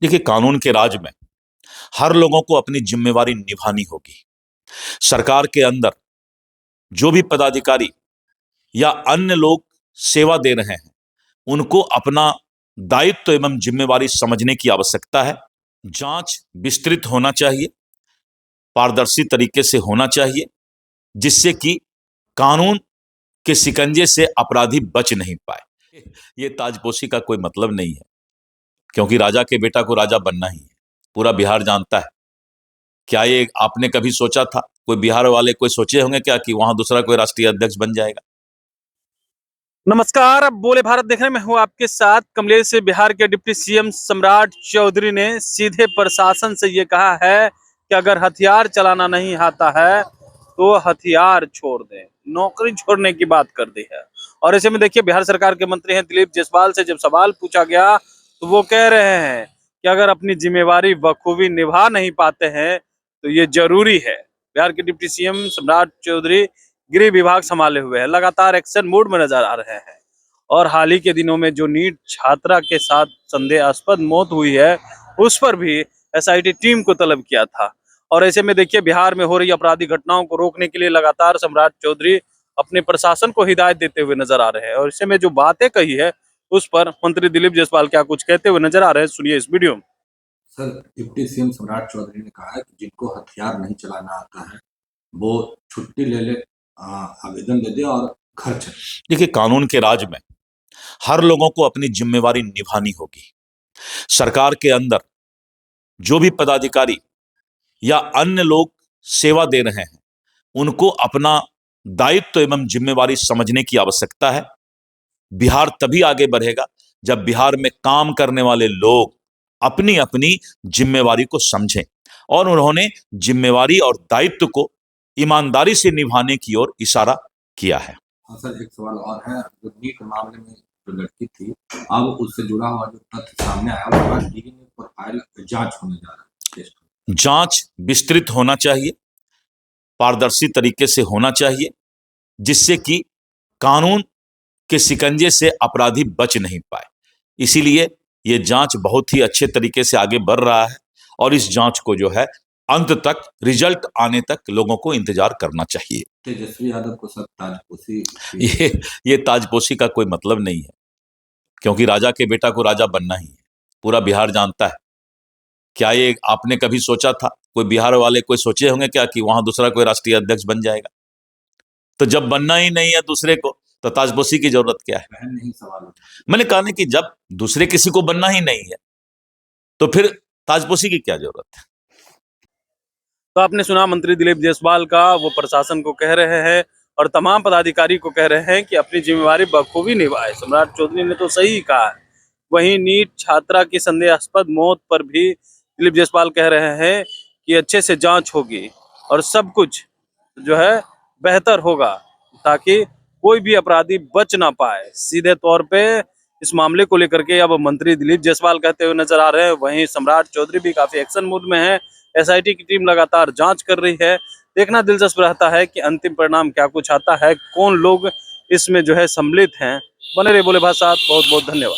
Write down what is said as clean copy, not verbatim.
देखिए, कानून के राज में हर लोगों को अपनी जिम्मेवारी निभानी होगी। सरकार के अंदर जो भी पदाधिकारी या अन्य लोग सेवा दे रहे हैं, उनको अपना दायित्व एवं जिम्मेवारी समझने की आवश्यकता है। जांच विस्तृत होना चाहिए, पारदर्शी तरीके से होना चाहिए, जिससे कि कानून के शिकंजे से अपराधी बच नहीं पाए। ये ताजपोशी का कोई मतलब नहीं है, क्योंकि राजा के बेटा को राजा बनना ही है, पूरा बिहार जानता है। क्या ये आपने कभी सोचा था, कोई बिहार वाले कोई सोचे होंगे क्या कि वहां दूसरा कोई राष्ट्रीय अध्यक्ष बन जाएगा? नमस्कार, अब बोले भारत देख रहे हैं। मैं हूं आपके साथ कमलेश से। बिहार के डिप्टी सीएम सम्राट चौधरी ने सीधे प्रशासन से ये कहा है कि अगर हथियार चलाना नहीं आता है तो हथियार छोड़ दें, नौकरी छोड़ने की बात कर दी है। और ऐसे में देखिए, बिहार सरकार के मंत्री हैं दिलीप जायसवाल से जब सवाल पूछा गया तो वो कह रहे हैं कि अगर अपनी जिम्मेवारी बखूबी निभा नहीं पाते हैं तो ये जरूरी है। बिहार के डिप्टी सीएम सम्राट चौधरी गृह विभाग संभाले हुए हैं, लगातार एक्शन मोड में नजर आ रहे हैं। और हाल ही के दिनों में जो नीट छात्रा के साथ संदेहास्पद मौत हुई है, उस पर भी एसआईटी टीम को तलब किया था। और ऐसे में देखिए, बिहार में हो रही आपराधिक घटनाओं को रोकने के लिए लगातार सम्राट चौधरी अपने प्रशासन को हिदायत देते हुए नजर आ रहे हैं। और ऐसे में जो बातें कही है, उस पर मंत्री दिलीप जायसवाल क्या कुछ कहते हुए नजर आ रहे हैं, सुनिए इस वीडियो में। सर, डिप्टी सीएम सम्राट चौधरी ने कहा है कि जिनको हथियार नहीं चलाना आता है वो छुट्टी ले ले, आवेदन दे दे और घर चले। देखिए, कानून के राज में हर लोगों को अपनी जिम्मेवारी निभानी होगी। सरकार के अंदर जो भी पदाधिकारी या अन्य लोग सेवा दे रहे हैं, उनको अपना दायित्व एवं जिम्मेवारी समझने की आवश्यकता है। बिहार तभी आगे बढ़ेगा जब बिहार में काम करने वाले लोग अपनी अपनी जिम्मेवारी को समझें और उन्होंने जिम्मेवारी और दायित्व को ईमानदारी से निभाने की ओर इशारा किया है। हाँ सर, एक सवाल और है। जो नीट मामले में जो लड़की थी, अब उससे जुड़ा हुआ जो तथ्य सामने आया, उसका डीएनए प्रोफाइल जांच होने जा रहा है। जांच विस्तृत होना चाहिए, पारदर्शी तरीके से होना चाहिए, जिससे कि कानून के शिकंजे से अपराधी बच नहीं पाए। इसीलिए ये जांच बहुत ही अच्छे तरीके से आगे बढ़ रहा है और इस जांच को जो है अंत तक, रिजल्ट आने तक लोगों को इंतजार करना चाहिए। तेजस्वी यादव को सब ताजपोशी ये ताजपोशी का कोई मतलब नहीं है, क्योंकि राजा के बेटा को राजा बनना ही है, पूरा बिहार जानता है। क्या ये आपने कभी सोचा था, कोई बिहार वाले कोई सोचे होंगे क्या कि वहां दूसरा कोई राष्ट्रीय अध्यक्ष बन जाएगा? तो जब बनना ही नहीं है दूसरे को, तो ताजपोशी की जरूरत क्या है? नहीं सवाल। मैंने कहा ना कि जब दूसरे किसी को बनना ही नहीं है तो फिर ताजपोशी की क्या जरूरत है? तो आपने सुना मंत्री दिलीप जायसवाल का, वो प्रशासन को कह रहे हैं और तमाम पदाधिकारी को कह रहे हैं कि अपनी जिम्मेवारी बखूबी निभाए। सम्राट चौधरी ने तो सही कहा है। वहीं नीट छात्रा की संदेहास्पद मौत पर भी दिलीप जायसवाल कह रहे हैं कि अच्छे से जांच होगी और सब कुछ जो है बेहतर होगा, ताकि कोई भी अपराधी बच ना पाए। सीधे तौर पे इस मामले को लेकर के अब मंत्री दिलीप जायसवाल कहते हुए नजर आ रहे हैं। वहीं सम्राट चौधरी भी काफी एक्शन मूड में है। एसआईटी की टीम लगातार जांच कर रही है। देखना दिलचस्प रहता है कि अंतिम परिणाम क्या कुछ आता है, कौन लोग इसमें जो है सम्मिलित हैं। बने रहे बोले भाई साहब, बहुत बहुत धन्यवाद।